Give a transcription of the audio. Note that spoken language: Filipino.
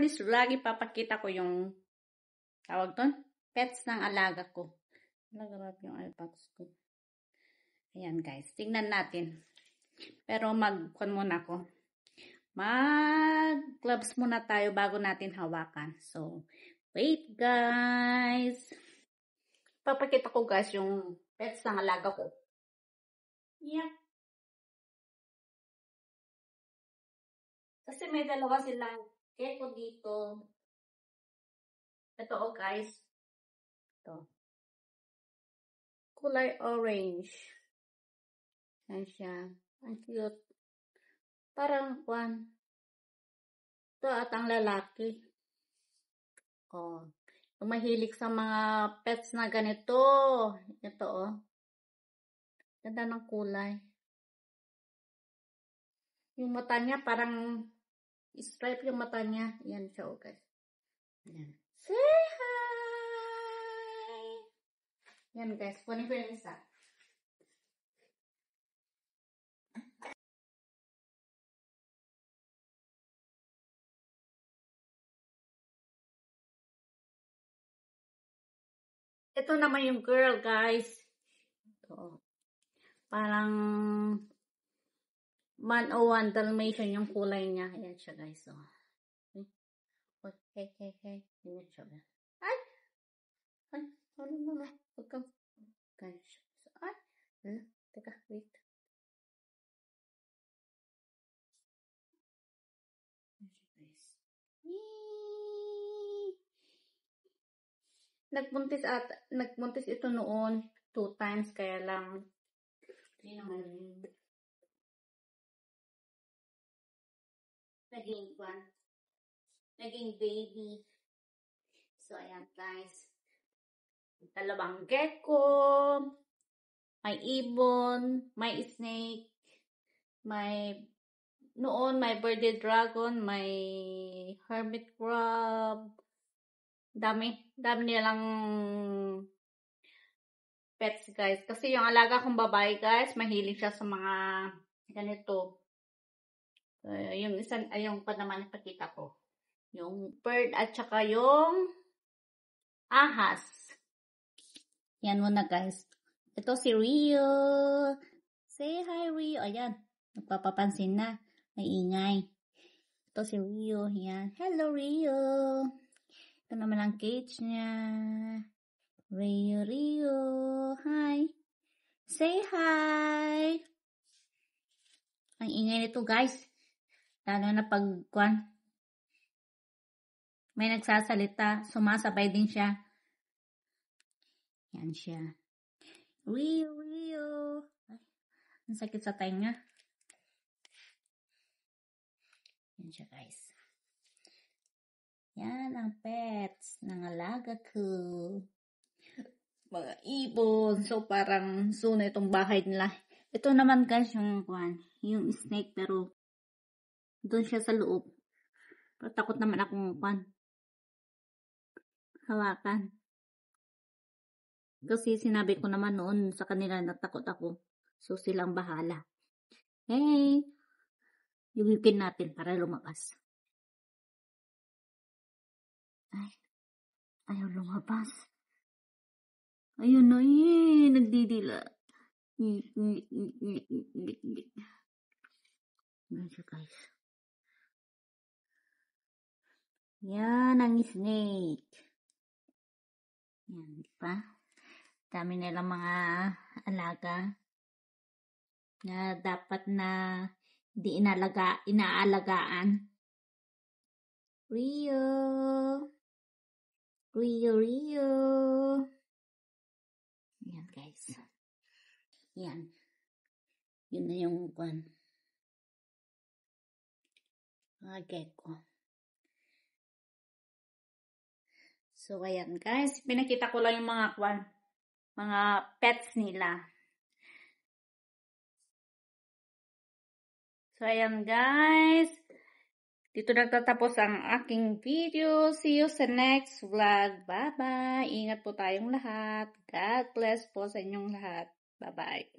this vlog, ipapakita ko yung tawag doon, pets ng alaga ko. Nagarap yung iPads ko. Ayan guys, tingnan natin. Pero mag-con muna ako. Mag-gloves muna tayo bago natin hawakan. So, wait guys. Papakita ko guys yung pets ng alaga ko. Yep. Kasi may dalawa silang gecko dito. Ito oh guys. Ito. Kulay orange. Yan siya. Ang cute. Parang kwan. Ito at ang lalaki. Oh. Yung mahilig sa mga pets na ganito. Ito oh. Ganda ng kulay. Yung mata niya parang stripe yung mata niya. Yan siya, okay. Yan. Say hi! Yan guys, kunin ko yung isa. Ito naman yung girl guys. Ito. Parang 101 Dalmatian yung kulay niya. Ayan siya guys. Oh. Okay. Ayan siya guys. Ay! Ano. Huwag kang. Guys. Ay! Teka, wait. Nagpuntis ito noon 2 times kaya lang hindi naman naging baby. So ayan guys, dalawang gecko, may ibon, may snake, may birdie dragon, may hermit crab. Dami nilang pets guys. Kasi yung alaga kong babae guys, mahilig siya sa mga ganito. Yung isa, yung pa naman ipakita ko. Yung bird at saka yung ahas. Yan muna guys. Ito si Rio. Say hi Rio. Ayan. Nagpapapansin na. May ingay. Ito si Rio. Yan. Hello Rio. Ito naman ang cage niya. Rio. Hi. Say hi. Ang ingay nito guys. Lalo na pagkuan. May nagsasalita. Sumasabay din siya. Yan siya. Rio. Ay, ang sakit sa tenga. Yan siya guys. Yan ang pets ng alaga ko. Mga ibon. So parang soon itong bahay nila. Ito naman guys yung snake pero doon siya sa loob. Pero takot naman akong hawakan. Kasi sinabi ko naman noon sa kanila na takot ako. So silang bahala. Hey! Yuwikin natin para lumabas. Ay, ayaw lumabas. Ayun na nagdidila. Yan siya guys. Yan ang snake. Yan, diba? Dami nilang mga alaga na dapat na di inaalagaan. Rio. Yan guys. Yan. Yun na yung mga gecko. So ayan guys, pinakita ko lang yung mga pets nila. So ayan guys, dito nagtatapos ang aking video. See you sa next vlog. Bye-bye. Ingat po tayong lahat. God bless po sa inyong lahat. Bye-bye.